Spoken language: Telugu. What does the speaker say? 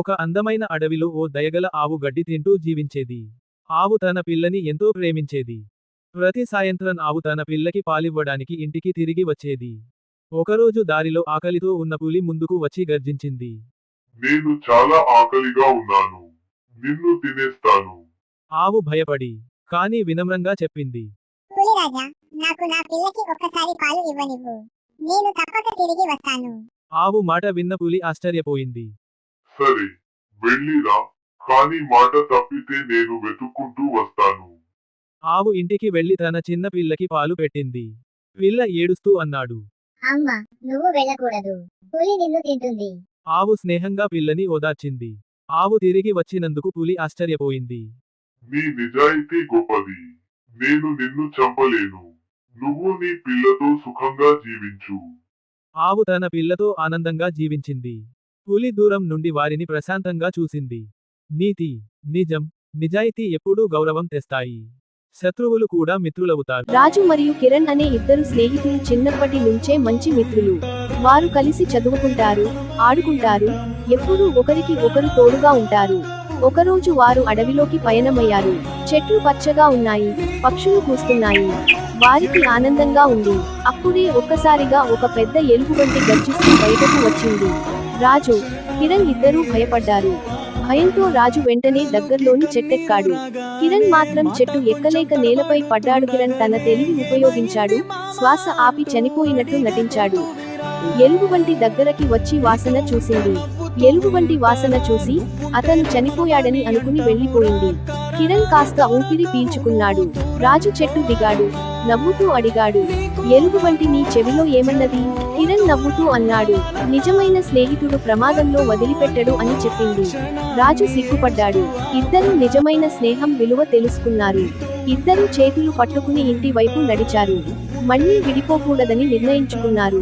ఒక అందమైన అడవిలో ఓ దయగల ఆవు గడ్డి తింటూ జీవించేది. ఆవు తన పిల్లని ఎంతో ప్రేమించేది. ప్రతి సాయంత్రం ఆవు తన పిల్లకి పాలివ్వడానికి ఇంటికి తిరిగి వచ్చేది. ఒకరోజు దారిలో ఆకలితో ఉన్న పులి ముందుకు వచ్చి గర్జించింది. నేను చాలా ఆకలిగా ఉన్నాను. నిన్ను తినేస్తాను. ఆవు భయపడి, కానీ వినమ్రంగా చెప్పింది. పులిరాజా, నాకు నా పిల్లకి ఒక్కసారి పాలు ఇవ్వనివ్వు. నేను తప్పక తిరిగి వస్తాను. ఆవు మాట విన్న పులి ఆశ్చర్యపోయింది. సరే, వెళ్ళిరా. కానీ మాట తప్పితే నేను వెతుక్కుంటూ వస్తాను. ఆవు ఇంటికి వెళ్లి తన చిన్న పిల్లకి పాలు పెట్టింది. పిల్ల ఏడుస్తూ అన్నాడు. అమ్మా, నువ్వు వెళ్ళకూడదు. పులి నిన్ను తింటుంది. ఆవు స్నేహంగా పిల్లని ఓదార్చింది. ఆవు తిరిగి వచ్చినందుకు పులి ఆశ్చర్యపోయింది. నీ నిజాయితీ గొప్పది. నేను నిన్ను చంపలేను. నువ్వు నీ పిల్లతో సుఖంగా జీవించు. ఆవు తన పిల్లతో ఆనందంగా జీవించింది. పులి దూరం నుండి వారిని ప్రశాంతంగా చూసింది. నీతి, నిజం, నిజాయితీ ఎప్పుడూ గౌరవం తెస్తాయి. శత్రువులు కూడా మిత్రులవుతారు. రాజు మరియు కిరణ్ అనే ఇద్దరు స్నేహితులు చిన్నప్పటి నుంచే మంచి మిత్రులు. వారు కలిసి చదువుకుంటారు, ఆడుకుంటారు, ఎప్పుడూ ఒకరికి ఒకరు తోడుగా ఉంటారు. ఒకరోజు వారు అడవిలోకి పయనమయ్యారు. చెట్లు పచ్చగా ఉన్నాయి, పక్షులు కూస్తున్నాయి. వారికి ఆనందంగా ఉంది. అప్పుడే ఒక్కసారిగా ఒక పెద్ద ఎలుగుబంటి గర్జిస్తూ బయటకు వచ్చింది. రాజు, కిరణ్ ఇద్దరూ భయపడ్డారు. భయంతో రాజు వెంటనే దగ్గర్లోని చెట్టెక్కాడు. కిరణ్ మాత్రం చెట్టు ఎక్కలేక నేలపై పడ్డాడు. కిరణ్ తన తెలివి ఉపయోగించాడు. శ్వాస ఆపి చనిపోయినట్టు నటించాడు. ఎలుగుబంటి దగ్గరకి వచ్చి వాసన చూసింది. ఎలుగుబంటి వాసన చూసి అతను చనిపోయాడని అనుకుని వెళ్లిపోయింది. కిరణ్ కాస్త ఊపిరి పీల్చుకున్నాడు. రాజు చెట్టు దిగాడు. నవ్వుతూ అడిగాడు, ఎలుగుబంటి నీ చెవిలో ఏమన్నది? కిరణ్ నవ్వుతూ అన్నాడు, నిజమైన స్నేహితుడు ప్రమాదంలో వదిలిపెట్టడు అని చెప్పింది. రాజు సిగ్గుపడ్డాడు. ఇద్దరూ నిజమైన స్నేహం విలువ తెలుసుకున్నారు. ఇద్దరూ చేతులు పట్టుకుని ఇంటి వైపు నడిచారు. మళ్ళీ విడిపోకూడదని నిర్ణయించుకున్నారు.